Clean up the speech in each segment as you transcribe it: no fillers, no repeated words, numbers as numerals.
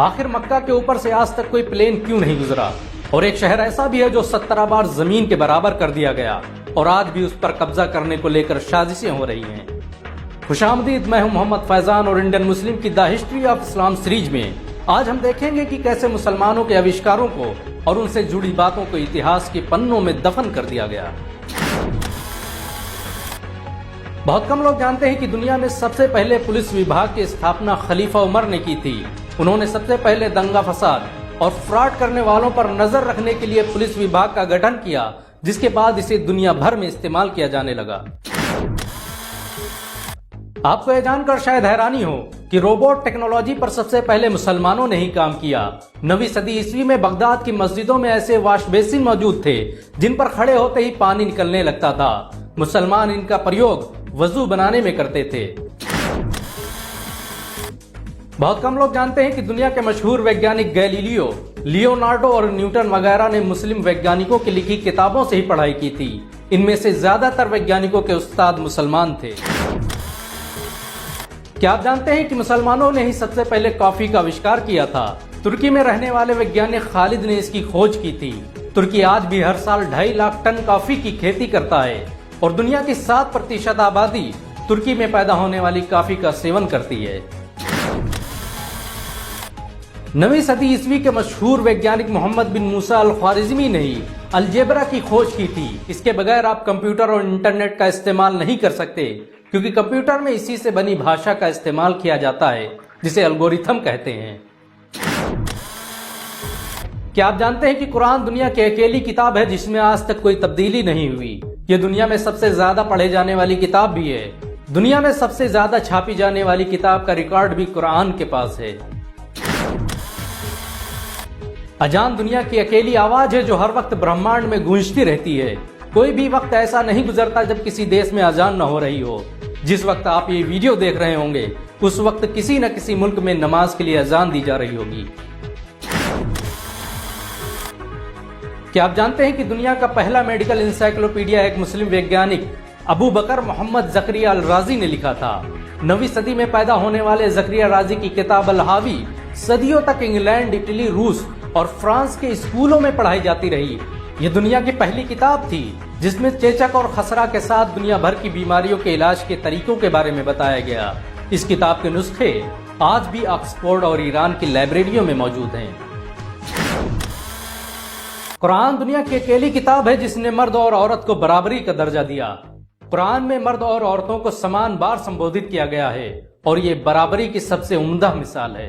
आखिर मक्का के ऊपर से आज तक कोई प्लेन क्यों नहीं गुजरा? और एक शहर ऐसा भी है जो 17 बार जमीन के बराबर कर दिया गया और आज भी उस पर कब्जा करने को लेकर साजिशें हो रही हैं। खुशामदीद, मैं हूं मोहम्मद फैजान और इंडियन मुस्लिम की the history of Islam series में आज हम देखेंगे कि कैसे मुसलमानों के आविष्कारों को और उनसे जुड़ी बातों को इतिहास के पन्नों में दफन कर दिया गया। बहुत कम लोग जानते हैं कि दुनिया में सबसे पहले पुलिस विभाग की स्थापना खलीफा उमर ने की थी। उन्होंने सबसे पहले दंगा फसाद और फ्रॉड करने वालों पर नजर रखने के लिए पुलिस विभाग का गठन किया, जिसके बाद इसे दुनिया भर में इस्तेमाल किया जाने लगा। आपको यह जानकर शायद हैरानी हो कि रोबोट टेक्नोलॉजी पर सबसे पहले मुसलमानों ने ही काम किया। 9वीं सदी ईस्वी में बगदाद की मस्जिदों में ऐसे वॉश बेसिन मौजूद थे जिन पर खड़े होते ही पानी निकलने लगता था। मुसलमान इनका प्रयोग वजू बनाने में करते थे। बहुत कम लोग जानते हैं कि दुनिया के मशहूर वैज्ञानिक गैलीलियो, लियोनार्डो और न्यूटन वगैरह ने मुस्लिम वैज्ञानिकों की लिखी किताबों से ही पढ़ाई की थी। इनमें से ज्यादातर वैज्ञानिकों के उस्ताद मुसलमान थे। क्या आप जानते हैं कि मुसलमानों ने ही सबसे पहले कॉफी का आविष्कार किया था? तुर्की में रहने वाले वैज्ञानिक खालिद ने इसकी खोज की थी। तुर्की आज भी हर साल 2.5 लाख टन कॉफी की खेती करता है और दुनिया की 7% आबादी तुर्की में पैदा होने वाली कॉफी का सेवन करती है। 9वीं सदी ईस्वी के मशहूर वैज्ञानिक मोहम्मद बिन मूसा अल ख्वारिज़मी ने ही अलजेब्रा की खोज की थी। इसके बगैर आप कंप्यूटर और इंटरनेट का इस्तेमाल नहीं कर सकते, क्योंकि कंप्यूटर में इसी से बनी भाषा का इस्तेमाल किया जाता है, जिसे एल्गोरिथम कहते हैं। क्या आप जानते हैं कि कुरान दुनिया की अकेली किताब है जिसमें आज तक कोई तब्दीली नहीं हुई? ये दुनिया में सबसे ज्यादा पढ़े जाने वाली किताब भी है। दुनिया में सबसे ज्यादा छापी जाने वाली किताब का रिकॉर्ड भी कुरान के पास है। अजान दुनिया की अकेली आवाज है जो हर वक्त ब्रह्मांड में गूंजती रहती है। कोई भी वक्त ऐसा नहीं गुजरता जब किसी देश में अजान न हो रही हो। जिस वक्त आप ये वीडियो देख रहे होंगे उस वक्त किसी न किसी मुल्क में नमाज के लिए अजान दी जा रही होगी। क्या आप जानते हैं कि दुनिया का पहला मेडिकल इंसाइक्लोपीडिया एक मुस्लिम वैज्ञानिक अबू बकर मोहम्मद जकरिया अल राजी ने लिखा था? 9वीं सदी में पैदा होने वाले जकरिया राजी की किताब अल हावी सदियों तक इंग्लैंड, इटली, रूस और फ्रांस के स्कूलों में पढ़ाई जाती रही। ये दुनिया की पहली किताब थी जिसमें चेचक और खसरा के साथ दुनिया भर की बीमारियों के इलाज के तरीकों के बारे में बताया गया। इस किताब के नुस्खे आज भी ऑक्सफोर्ड और ईरान की लाइब्रेरियों में मौजूद हैं। कुरान दुनिया की अकेली किताब है जिसने मर्द और औरत को बराबरी का दर्जा दिया। कुरान में मर्द और औरतों को समान बार संबोधित किया गया है और ये बराबरी की सबसे उम्दा मिसाल है।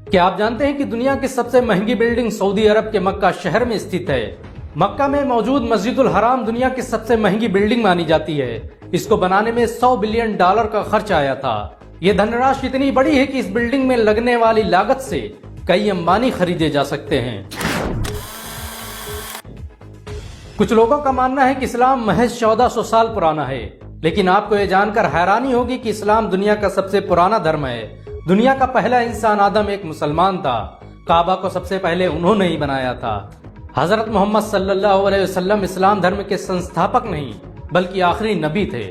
क्या आप जानते हैं कि दुनिया की सबसे महंगी बिल्डिंग सऊदी अरब के मक्का शहर में स्थित है? मक्का में मौजूद मस्जिदुल हराम दुनिया की सबसे महंगी बिल्डिंग मानी जाती है। इसको बनाने में $100 बिलियन का खर्च आया था। यह धनराशि इतनी बड़ी है कि इस बिल्डिंग में लगने वाली लागत से कई अंबानी खरीदे जा सकते हैं। कुछ लोगों का मानना है कि इस्लाम महज 1400 साल पुराना है, लेकिन आपको यह जानकर हैरानी होगी कि इस्लाम दुनिया का सबसे पुराना धर्म है। दुनिया का पहला इंसान आदम एक मुसलमान था। काबा को सबसे पहले उन्होंने ही बनाया था। हजरत मोहम्मद सल्लल्लाहु अलैहि वसल्लम इस्लाम धर्म के संस्थापक नहीं बल्कि आखिरी नबी थे।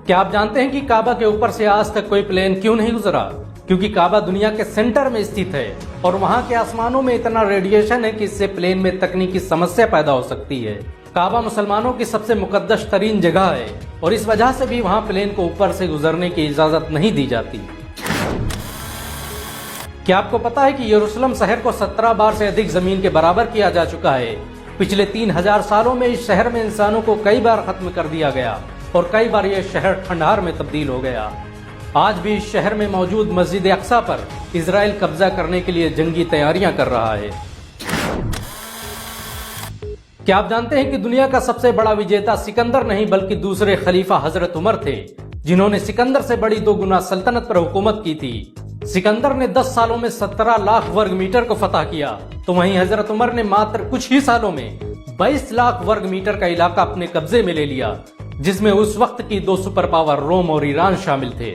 क्या आप जानते हैं कि काबा के ऊपर से आज तक कोई प्लेन क्यों नहीं गुजरा? क्योंकि काबा दुनिया के सेंटर में स्थित है और वहां के आसमानों में इतना रेडिएशन है कि इससे प्लेन में तकनीकी समस्या पैदा हो सकती है। काबा मुसलमानों की सबसे मुकद्दस तरीन जगह है और इस वजह से भी वहां प्लेन को ऊपर से गुजरने की इजाजत नहीं दी जाती। क्या आपको पता है कि यरूशलेम शहर को 17 बार से अधिक जमीन के बराबर किया जा चुका है? पिछले 3000 सालों में इस शहर में इंसानों को कई बार खत्म कर दिया गया और कई बार यह शहर खंडहर में तब्दील हो गया। आज भी इस शहर में मौजूद मस्जिद अक्सा पर इजराइल कब्जा करने के लिए जंगी तैयारियां कर रहा है। क्या आप जानते हैं कि दुनिया का सबसे बड़ा विजेता सिकंदर नहीं बल्कि दूसरे खलीफा हजरत उमर थे, जिन्होंने सिकंदर से बड़ी 2 गुना सल्तनत पर हुकूमत की थी। सिकंदर ने 10 सालों में 17 लाख वर्ग मीटर को फतह किया, तो वहीं हजरत उमर ने मात्र कुछ ही सालों में 22 लाख वर्ग मीटर का इलाका अपने कब्जे में ले लिया, जिसमें उस वक्त की 2 सुपर पावर रोम और ईरान शामिल थे।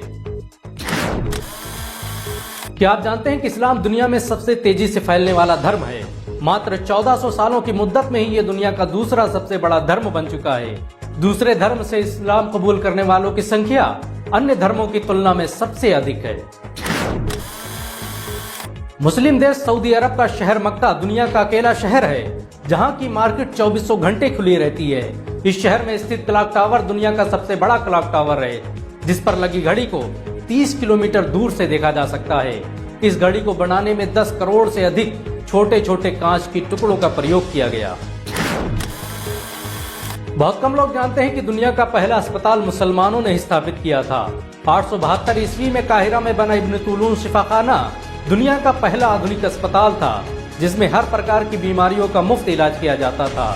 क्या आप जानते हैं कि इस्लाम दुनिया में सबसे तेजी से फैलने वाला धर्म है? मात्र 1400 सालों की मुद्दत में ही ये दुनिया का दूसरा सबसे बड़ा धर्म बन चुका है। दूसरे धर्म से इस्लाम कबूल करने वालों की संख्या अन्य धर्मों की तुलना में सबसे अधिक है। मुस्लिम देश सऊदी अरब का शहर मक्का दुनिया का अकेला शहर है जहां की मार्केट 2400 घंटे खुली रहती है। इस शहर में स्थित क्लॉक टावर दुनिया का सबसे बड़ा क्लॉक टावर है, जिस पर लगी घड़ी को 30 किलोमीटर दूर से देखा जा सकता है। इस घड़ी को बनाने में 10 करोड़ से अधिक छोटे छोटे कांच के टुकड़ों का प्रयोग किया गया। बहुत कम लोग जानते हैं कि दुनिया का पहला अस्पताल मुसलमानों ने स्थापित किया था। 872 ईस्वी में काहिरा में बना इब्न तुलून शिफाखाना दुनिया का पहला आधुनिक अस्पताल था, जिसमें हर प्रकार की बीमारियों का मुफ्त इलाज किया जाता था।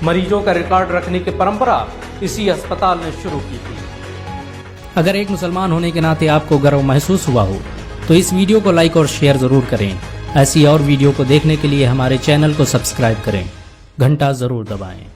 मरीजों का रिकॉर्ड रखने की परंपरा इसी अस्पताल ने शुरू की थी। अगर एक मुसलमान होने के नाते आपको गर्व महसूस हुआ हो तो इस वीडियो को लाइक और शेयर जरूर करें। ऐसी और वीडियो को देखने के लिए हमारे चैनल को सब्सक्राइब करें, घंटा जरूर दबाएं।